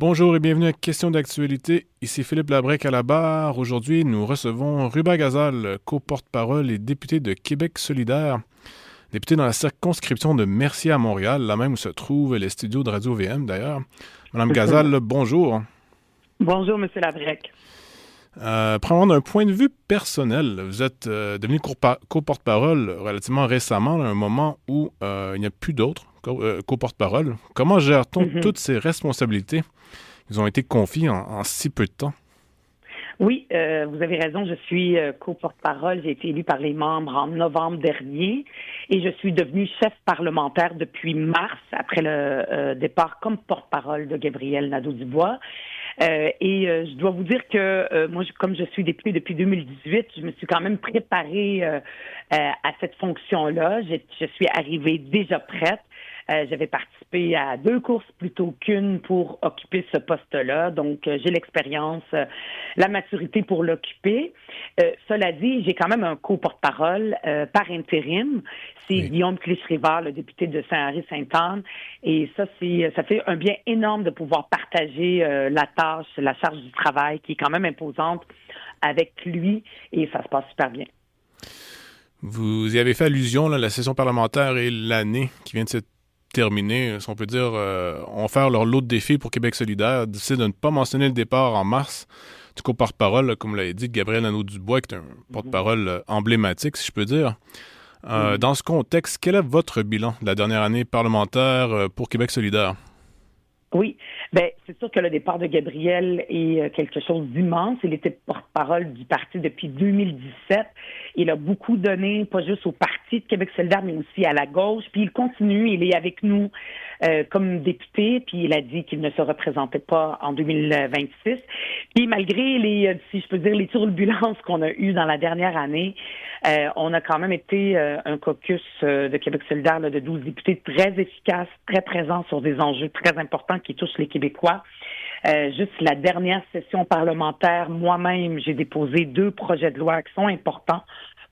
Bonjour et bienvenue à Question d'actualité. Ici Philippe Labrec à la barre. Aujourd'hui, nous recevons Ruba Gazal, co-porte-parole et député de Québec solidaire, député dans la circonscription de Mercier à Montréal, là même où se trouvent les studios de Radio-VM d'ailleurs. Madame Gazal, bonjour. Bonjour, Monsieur Labrec. Prenons d'un point de vue personnel, vous êtes devenu co-porte-parole relativement récemment, à un moment où il n'y a plus d'autres co-porte-parole. Comment gère-t-on toutes ces responsabilités qui ont été confiées en si peu de temps? Oui, vous avez raison, je suis co-porte-parole. J'ai été élue par les membres en novembre dernier et je suis devenue chef parlementaire depuis mars, après le départ comme porte-parole de Gabriel Nadeau-Dubois. Je dois vous dire que moi, comme je suis députée depuis 2018, je me suis quand même préparée à cette fonction-là. Je suis arrivée déjà prête. J'avais participé à 2 courses plutôt qu'une pour occuper ce poste-là. Donc, j'ai l'expérience, la maturité pour l'occuper. Cela dit, j'ai quand même un co-porte-parole par intérim. C'est Guillaume Clich-Rivard, le député de Saint-Henri-Sainte-Anne. Et ça fait un bien énorme de pouvoir partager la tâche, la charge du travail qui est quand même imposante avec lui. Et ça se passe super bien. Vous y avez fait allusion, là, la session parlementaire et l'année qui vient de se terminer, si on peut dire, ont fait leur lot de défis pour Québec solidaire, décident de ne pas mentionner le départ en mars du co-porte-parole, comme vous l'avez dit, de Gabriel Nadeau-Dubois, qui est un porte-parole emblématique, si je peux dire. Dans ce contexte, quel est votre bilan de la dernière année parlementaire pour Québec solidaire? Oui, c'est sûr que le départ de Gabriel est quelque chose d'immense. Il était porte-parole du parti depuis 2017. Il a beaucoup donné, pas juste au parti de Québec solidaire, mais aussi à la gauche. Puis il continue, il est avec nous comme député, puis il a dit qu'il ne se représentait pas en 2026. Puis malgré si je peux dire, les turbulences qu'on a eues dans la dernière année, on a quand même été un caucus de Québec solidaire là, de 12 députés très efficaces, très présents sur des enjeux très importants qui touchent les Québécois. Juste la dernière session parlementaire, moi-même, j'ai déposé 2 projets de loi qui sont importants,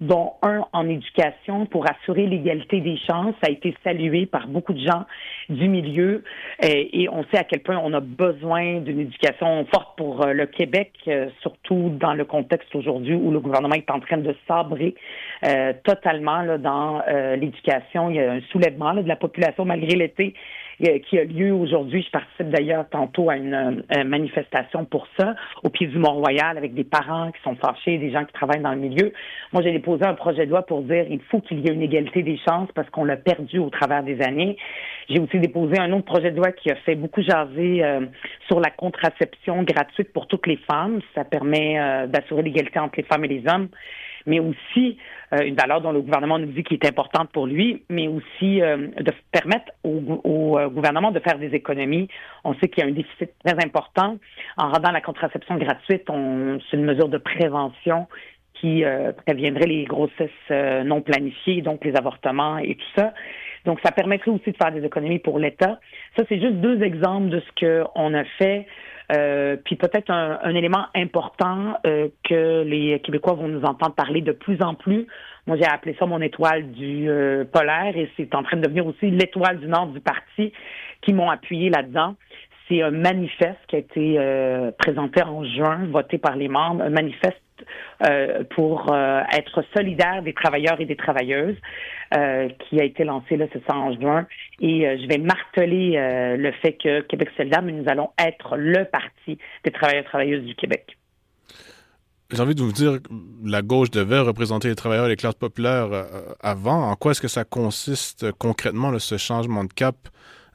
dont un en éducation pour assurer l'égalité des chances. Ça a été salué par beaucoup de gens du milieu et on sait à quel point on a besoin d'une éducation forte pour le Québec, surtout dans le contexte aujourd'hui où le gouvernement est en train de sabrer totalement là, dans l'éducation. Il y a un soulèvement là, de la population malgré l'été qui a lieu aujourd'hui. Je participe d'ailleurs tantôt à une manifestation pour ça, au pied du Mont-Royal, avec des parents qui sont fâchés, des gens qui travaillent dans le milieu. Moi, j'ai déposé un projet de loi pour dire il faut qu'il y ait une égalité des chances parce qu'on l'a perdu au travers des années. J'ai aussi déposé un autre projet de loi qui a fait beaucoup jaser sur la contraception gratuite pour toutes les femmes. Ça permet d'assurer l'égalité entre les femmes et les hommes, mais aussi une valeur dont le gouvernement nous dit qui est importante pour lui, mais aussi de permettre au gouvernement de faire des économies. On sait qu'il y a un déficit très important. En rendant la contraception gratuite, c'est une mesure de prévention qui préviendrait les grossesses non planifiées, donc les avortements et tout ça. Donc, ça permettrait aussi de faire des économies pour l'État. Ça, c'est juste 2 exemples de ce qu'on a fait. Puis peut-être un élément important que les Québécois vont nous entendre parler de plus en plus. Moi, j'ai appelé ça mon étoile du polaire et c'est en train de devenir aussi l'étoile du Nord du parti qui m'ont appuyé là-dedans. C'est un manifeste qui a été présenté en juin, voté par les membres, un manifeste pour être solidaire des travailleurs et des travailleuses qui a été lancé là, c'est ça, en juin. Et je vais marteler le fait que Québec solidaire, mais nous allons être le parti des travailleurs et travailleuses du Québec. J'ai envie de vous dire, la gauche devait représenter les travailleurs et les classes populaires avant. En quoi est-ce que ça consiste concrètement, là, ce changement de cap,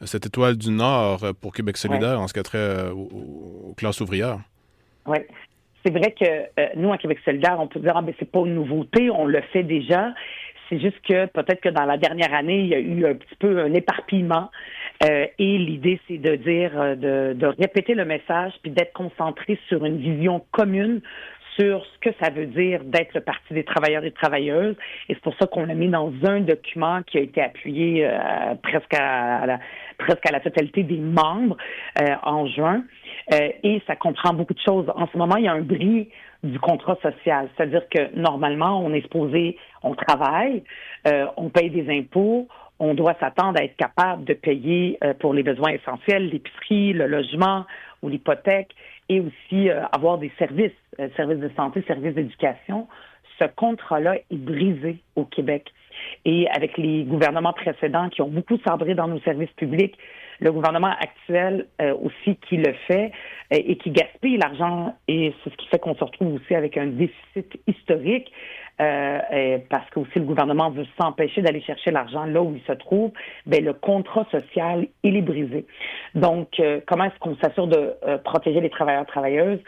cette étoile du Nord pour Québec solidaire en ce qui a trait aux classes ouvrières? Oui. C'est vrai que nous, à Québec solidaire, on peut dire « c'est pas une nouveauté, on le fait déjà ». C'est juste que peut-être que dans la dernière année, il y a eu un petit peu un éparpillement. Et l'idée, c'est de dire, de répéter le message puis d'être concentré sur une vision commune sur ce que ça veut dire d'être le Parti des travailleurs et des travailleuses. Et c'est pour ça qu'on l'a mis dans un document qui a été appuyé presque à la totalité des membres en juin. Et ça comprend beaucoup de choses. En ce moment, il y a un bris du contrat social. C'est-à-dire que normalement, on est supposé, on travaille, on paye des impôts, on doit s'attendre à être capable de payer pour les besoins essentiels, l'épicerie, le logement, ou l'hypothèque, et aussi avoir des services, services de santé, services d'éducation. Ce contrat-là est brisé au Québec. Et avec les gouvernements précédents qui ont beaucoup sabré dans nos services publics, le gouvernement actuel aussi qui le fait et qui gaspille l'argent, et c'est ce qui fait qu'on se retrouve aussi avec un déficit historique, parce que aussi le gouvernement veut s'empêcher d'aller chercher l'argent là où il se trouve. Ben le contrat social, il est brisé. Donc, comment est-ce qu'on s'assure de protéger les travailleurs et travailleuses?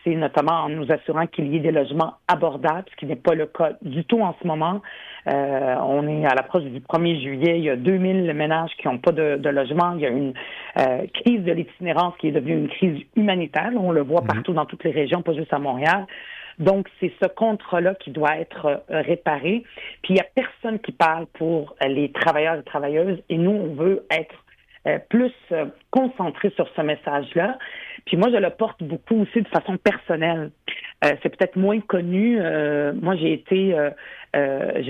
C'est notamment en nous assurant qu'il y ait des logements abordables, ce qui n'est pas le cas du tout en ce moment. On est à l'approche du 1er juillet. Il y a 2000 ménages qui n'ont pas de logement. Il y a une crise de l'itinérance qui est devenue une crise humanitaire. On le voit partout dans toutes les régions, pas juste à Montréal. Donc, c'est ce contrat-là qui doit être réparé. Puis, il n'y a personne qui parle pour les travailleurs et travailleuses. Et nous, on veut être plus concentré sur ce message-là. Puis moi, je le porte beaucoup aussi de façon personnelle. C'est peut-être moins connu. Moi, j'ai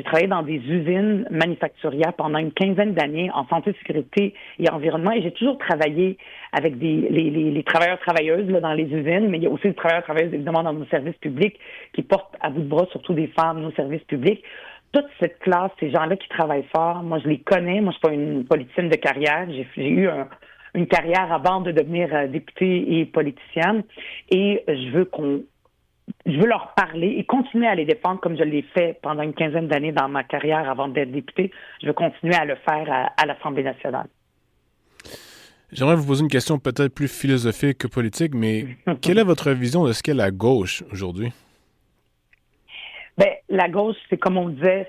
travaillé dans des usines manufacturières pendant une quinzaine d'années en santé, sécurité et environnement, et j'ai toujours travaillé avec les travailleurs-travailleuses là, dans les usines, mais il y a aussi des travailleurs-travailleuses, évidemment, dans nos services publics qui portent à bout de bras, surtout des femmes, nos services publics. Toute cette classe, ces gens-là qui travaillent fort, moi, je les connais. Moi, je suis pas une politicienne de carrière. J'ai eu une carrière avant de devenir députée et politicienne. Et je veux leur parler et continuer à les défendre comme je l'ai fait pendant une quinzaine d'années dans ma carrière avant d'être députée. Je veux continuer à le faire à l'Assemblée nationale. J'aimerais vous poser une question peut-être plus philosophique que politique, mais quelle est votre vision de ce qu'est la gauche aujourd'hui? Ben, la gauche, c'est comme on disait,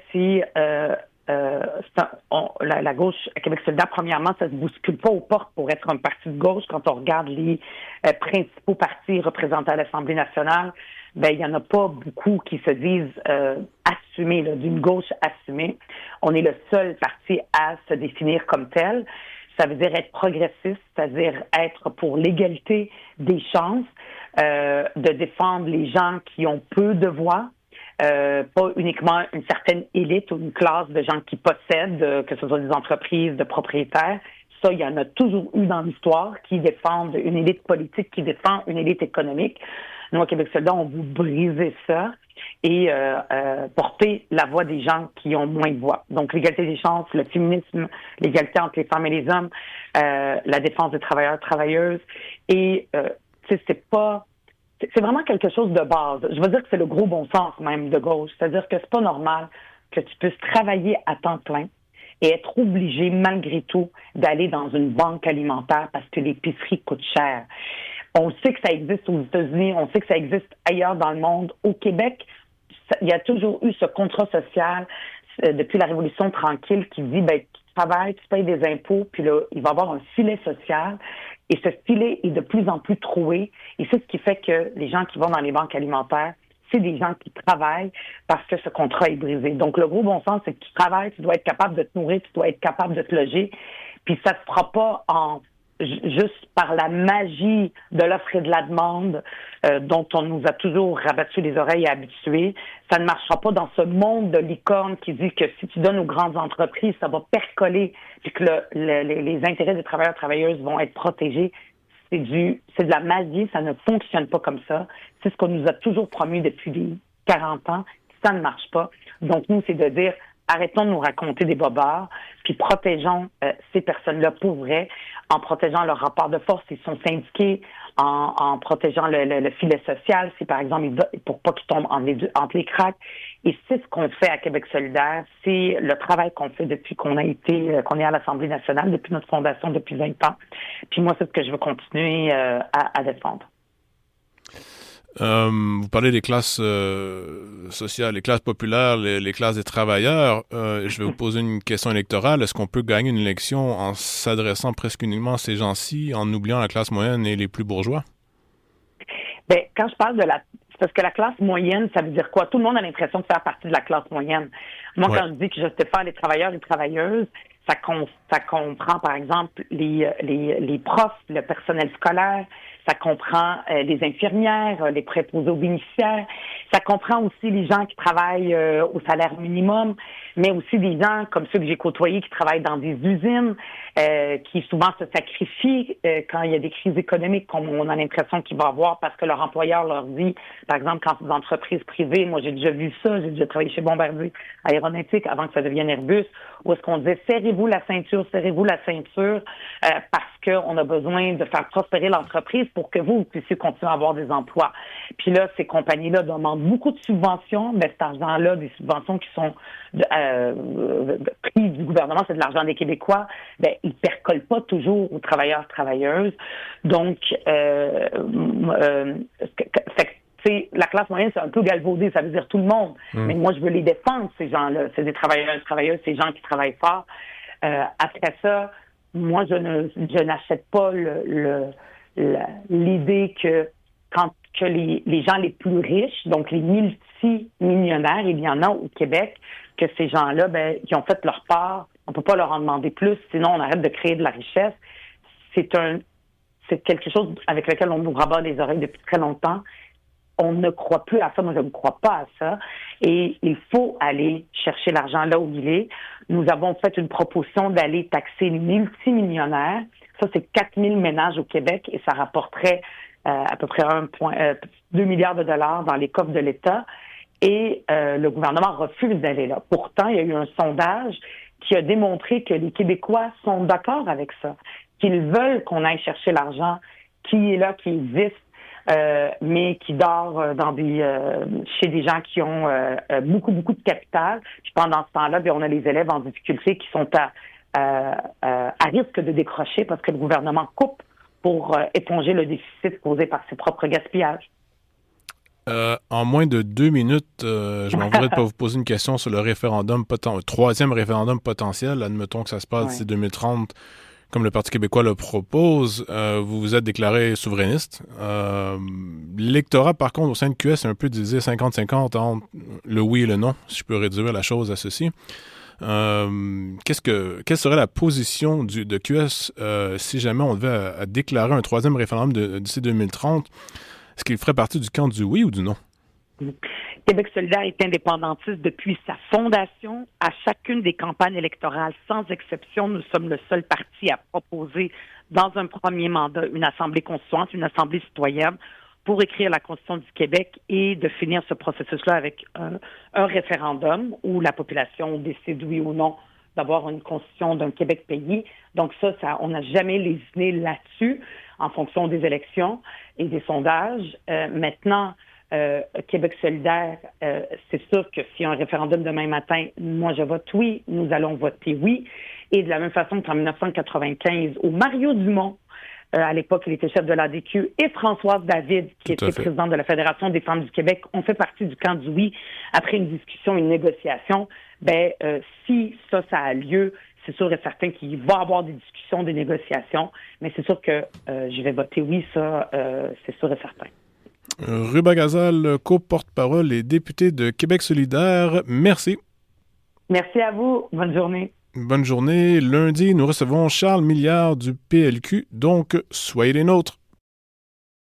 la gauche à Québec solidaire, premièrement, ça ne se bouscule pas aux portes pour être un parti de gauche. Quand on regarde les principaux partis représentés à l'Assemblée nationale, ben il n'y en a pas beaucoup qui se disent assumés, d'une gauche assumée. On est le seul parti à se définir comme tel. Ça veut dire être progressiste, c'est-à-dire être pour l'égalité des chances, de défendre les gens qui ont peu de voix. Pas uniquement une certaine élite ou une classe de gens qui possèdent, que ce soit des entreprises, de propriétaires. Ça, il y en a toujours eu dans l'histoire qui défendent une élite politique, qui défend une élite économique. Nous, à Québec solidaire, on veut briser ça et porter la voix des gens qui ont moins de voix. Donc, l'égalité des chances, le féminisme, l'égalité entre les femmes et les hommes, la défense des travailleurs et travailleuses. Et, c'est vraiment quelque chose de base. Je veux dire que c'est le gros bon sens même de gauche. C'est-à-dire que c'est pas normal que tu puisses travailler à temps plein et être obligé, malgré tout, d'aller dans une banque alimentaire parce que l'épicerie coûte cher. On sait que ça existe aux États-Unis, on sait que ça existe ailleurs dans le monde. Au Québec, il y a toujours eu ce contrat social depuis la Révolution tranquille qui dit, ben, tu travailles, tu payes des impôts, puis là, il va y avoir un filet social. Et ce filet est de plus en plus troué. Et c'est ce qui fait que les gens qui vont dans les banques alimentaires, c'est des gens qui travaillent parce que ce contrat est brisé. Donc, le gros bon sens, c'est que tu travailles, tu dois être capable de te nourrir, tu dois être capable de te loger. Puis ça se fera pas juste par la magie de l'offre et de la demande dont on nous a toujours rabattu les oreilles et habitués. Ça ne marchera pas dans ce monde de licorne qui dit que si tu donnes aux grandes entreprises, ça va percoler puis que les intérêts des travailleurs et travailleuses vont être protégés. C'est de la magie, ça ne fonctionne pas comme ça. C'est ce qu'on nous a toujours promis depuis 40 ans. Ça ne marche pas. Donc, nous, c'est de dire, arrêtons de nous raconter des bobards, puis protégeons ces personnes-là pour vrai, en protégeant leur rapport de force. Ils sont syndiqués, en protégeant le filet social, si par exemple, pour pas qu'ils tombent entre les cracks. Et c'est ce qu'on fait à Québec solidaire. C'est le travail qu'on fait depuis qu'on est à l'Assemblée nationale, depuis notre fondation, depuis 20 ans. Puis moi, c'est ce que je veux continuer à défendre. Vous parlez des classes sociales, les classes populaires, les classes des travailleurs. Je vais vous poser une question électorale. Est-ce qu'on peut gagner une élection en s'adressant presque uniquement à ces gens-ci, en oubliant la classe moyenne et les plus bourgeois? Bien, quand je parle c'est parce que la classe moyenne, ça veut dire quoi? Tout le monde a l'impression de faire partie de la classe moyenne. Moi, quand je dis que je défends les travailleurs et les travailleuses, Ça comprend, par exemple, les profs, le personnel scolaire. Ça comprend les infirmières, les préposés aux bénéficiaires. Ça comprend aussi les gens qui travaillent au salaire minimum, mais aussi des gens comme ceux que j'ai côtoyés qui travaillent dans des usines, qui souvent se sacrifient quand il y a des crises économiques, comme on a l'impression qu'il va y avoir parce que leur employeur leur dit, par exemple, quand c'est des entreprises privées, moi j'ai déjà vu ça, j'ai déjà travaillé chez Bombardier Aéronautique avant que ça devienne Airbus, où est-ce qu'on disait serrez-vous la ceinture, parce qu'on a besoin de faire prospérer l'entreprise pour que vous puissiez continuer à avoir des emplois. Puis là, ces compagnies-là demandent beaucoup de subventions, mais cet argent-là, des subventions qui sont prises du gouvernement, c'est de l'argent des Québécois, ben ils percolent pas toujours aux travailleurs, travailleuses. Donc, la classe moyenne, c'est un peu galvaudé, ça veut dire tout le monde. Mais moi, je veux les défendre, ces gens-là. C'est des travailleurs, travailleuses, ces gens qui travaillent fort. Après ça, moi, je n'achète pas l'idée que que les gens les plus riches, donc les multimillionnaires, il y en a au Québec, que ces gens-là, ben, ils ont fait leur part. On peut pas leur en demander plus, sinon on arrête de créer de la richesse. C'est quelque chose avec lequel on nous rabat les oreilles depuis très longtemps. On ne croit plus à ça. Moi, je ne crois pas à ça. Et il faut aller chercher l'argent là où il est. Nous avons fait une proposition d'aller taxer les multimillionnaires. Ça, c'est 4 000 ménages au Québec et ça rapporterait à peu près 2 milliards de dollars dans les coffres de l'État. Et le gouvernement refuse d'aller là. Pourtant, il y a eu un sondage qui a démontré que les Québécois sont d'accord avec ça, qu'ils veulent qu'on aille chercher l'argent qui est là, qui existe, mais qui dort chez des gens qui ont beaucoup, beaucoup de capital. Puis pendant ce temps-là, bien, on a les élèves en difficulté qui sont à risque de décrocher parce que le gouvernement coupe pour éponger le déficit causé par ses propres gaspillages. En moins de 2 minutes, je m'en voudrais de pas vous poser une question sur le référendum troisième référendum potentiel. Admettons que ça se passe d'ici 2030, comme le Parti québécois le propose. Vous vous êtes déclaré souverainiste. L'électorat, par contre, au sein de QS, est un peu divisé 50-50 entre le oui et le non, si je peux réduire la chose à ceci. Quelle serait la position de QS si jamais on devait déclarer un troisième référendum d'ici 2030? Est-ce qu'il ferait partie du camp du oui ou du non? Québec solidaire est indépendantiste depuis sa fondation. À chacune des campagnes électorales, sans exception, nous sommes le seul parti à proposer dans un premier mandat une assemblée constituante, une assemblée citoyenne pour écrire la Constitution du Québec et de finir ce processus-là avec un référendum où la population décide oui ou non d'avoir une Constitution d'un Québec pays. Donc ça on n'a jamais lésiné là-dessus en fonction des élections et des sondages. Maintenant, Québec solidaire, c'est sûr que s'il y a un référendum demain matin, moi je vote oui, nous allons voter oui. Et de la même façon qu'en 1995, où Mario Dumont, à l'époque, il était chef de l'ADQ, et Françoise David, qui était présidente de la Fédération des femmes du Québec, ont fait partie du camp du oui. Après une discussion, une négociation, si ça a lieu, c'est sûr et certain qu'il va y avoir des discussions, des négociations, mais c'est sûr que je vais voter oui, ça, c'est sûr et certain. Ruba Gazal, co-porte-parole et députée de Québec solidaire, merci. Merci à vous. Bonne journée. Bonne journée. Lundi, nous recevons Charles Milliard du PLQ, donc soyez les nôtres.